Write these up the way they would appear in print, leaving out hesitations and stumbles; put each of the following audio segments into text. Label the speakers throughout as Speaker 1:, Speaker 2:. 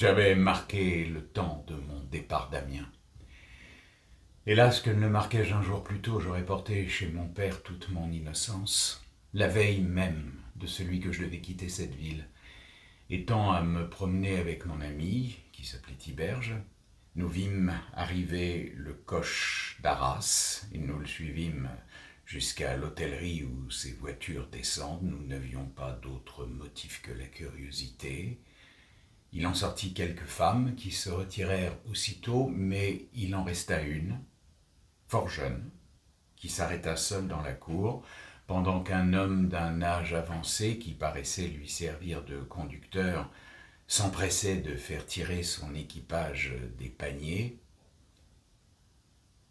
Speaker 1: J'avais marqué le temps de mon départ d'Amiens. Hélas, que ne le marquais-je un jour plus tôt, j'aurais porté chez mon père toute mon innocence, la veille même de celui que je devais quitter cette ville. Étant à me promener avec mon ami, qui s'appelait Tiberge, nous vîmes arriver le coche d'Arras et nous le suivîmes jusqu'à l'hôtellerie où ces voitures descendent. Nous n'avions pas d'autre motif que la curiosité. Il en sortit quelques femmes qui se retirèrent aussitôt, mais il en resta une, fort jeune, qui s'arrêta seule dans la cour, pendant qu'un homme d'un âge avancé, qui paraissait lui servir de conducteur, s'empressait de faire tirer son équipage des paniers.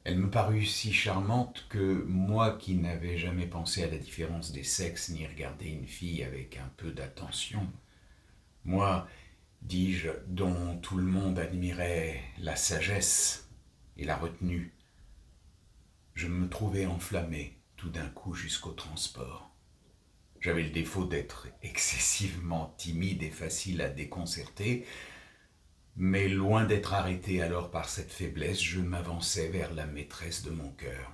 Speaker 1: Elle me parut si charmante que moi qui n'avais jamais pensé à la différence des sexes ni regardé une fille avec un peu d'attention, moi, dis-je, dont tout le monde admirait la sagesse et la retenue, je me trouvais enflammé tout d'un coup jusqu'au transport. J'avais le défaut d'être excessivement timide et facile à déconcerter, mais loin d'être arrêté alors par cette faiblesse, je m'avançai vers la maîtresse de mon cœur.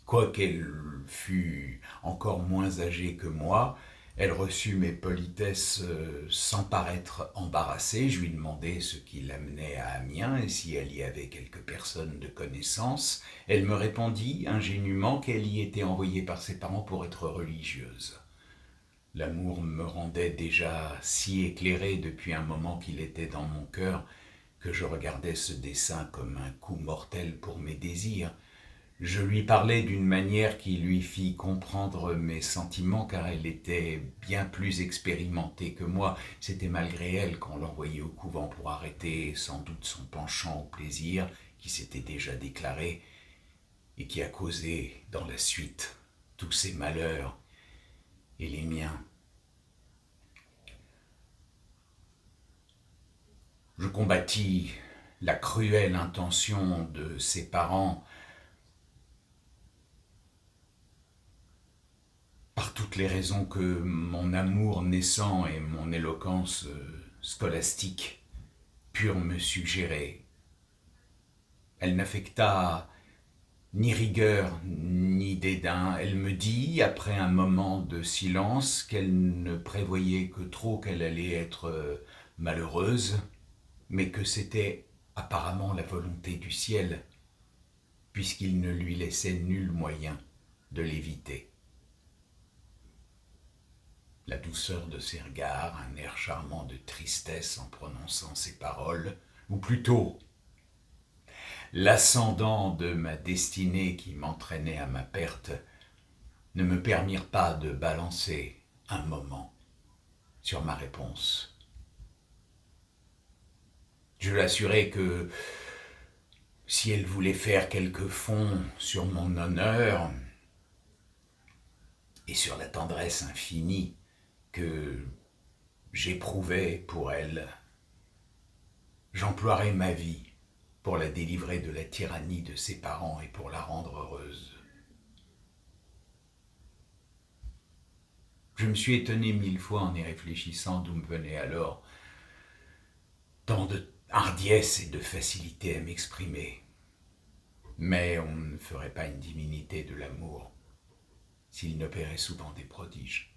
Speaker 1: Quoiqu'elle fût encore moins âgée que moi, elle reçut mes politesses sans paraître embarrassée. Je lui demandai ce qui l'amenait à Amiens et si elle y avait quelques personnes de connaissance. Elle me répondit ingénument qu'elle y était envoyée par ses parents pour être religieuse. L'amour me rendait déjà si éclairé depuis un moment qu'il était dans mon cœur que je regardais ce dessein comme un coup mortel pour mes désirs. Je lui parlais d'une manière qui lui fit comprendre mes sentiments, car elle était bien plus expérimentée que moi. C'était malgré elle qu'on l'envoyait au couvent pour arrêter sans doute son penchant au plaisir, qui s'était déjà déclaré, et qui a causé dans la suite tous ces malheurs et les miens. Je combattis la cruelle intention de ses parents par toutes les raisons que mon amour naissant et mon éloquence scolastique purent me suggérer. Elle n'affecta ni rigueur ni dédain. Elle me dit, après un moment de silence, qu'elle ne prévoyait que trop qu'elle allait être malheureuse, mais que c'était apparemment la volonté du ciel, puisqu'il ne lui laissait nul moyen de l'éviter. La douceur de ses regards, un air charmant de tristesse en prononçant ces paroles, ou plutôt l'ascendant de ma destinée qui m'entraînait à ma perte, ne me permirent pas de balancer un moment sur ma réponse. Je l'assurai que si elle voulait faire quelques fonds sur mon honneur et sur la tendresse infinie que j'éprouvais pour elle, j'emploierais ma vie pour la délivrer de la tyrannie de ses parents et pour la rendre heureuse. Je me suis étonné 1000 fois en y réfléchissant d'où me venait alors tant de hardiesse et de facilité à m'exprimer. Mais on ne ferait pas une divinité de l'amour s'il n'opérait souvent des prodiges.